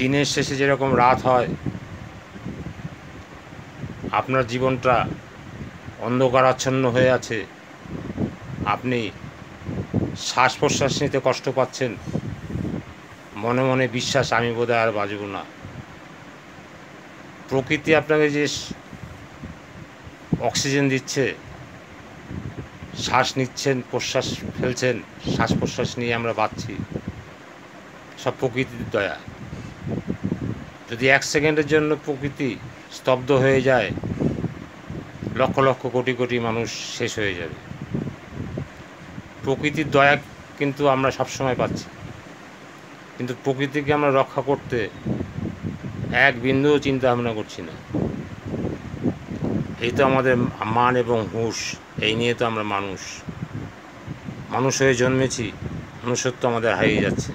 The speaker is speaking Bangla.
দিনের শেষে যেরকম রাত হয়, আপনার জীবনটা অন্ধকারাচ্ছন্ন হয়ে আছে, আপনি শ্বাস প্রশ্বাস নিতে কষ্ট পাচ্ছেন, মনে মনে বিশ্বাস আমি বোধহয় আর বাঁচব না। প্রকৃতি আপনাকে যে অক্সিজেন দিচ্ছে, শ্বাস নিচ্ছেন, প্রশ্বাস ফেলছেন, শ্বাস প্রশ্বাস নিয়ে আমরা বাঁচছি, সব প্রকৃতির দয়া। যদি 1 সেকেন্ডের জন্য প্রকৃতি স্তব্ধ হয়ে যায়, লক্ষ লক্ষ কোটি কোটি মানুষ শেষ হয়ে যাবে। প্রকৃতির দয়া কিন্তু আমরা সবসময় পাচ্ছি, কিন্তু প্রকৃতিকে আমরা রক্ষা করতে এক বিন্দুও চিন্তা ভাবনা করছি না। এই তো আমাদের মান এবং হুঁশ, এই নিয়ে তো আমরা মানুষ হয়ে জন্মেছি, মনুষ্যত্ব আমাদের হারিয়ে যাচ্ছে।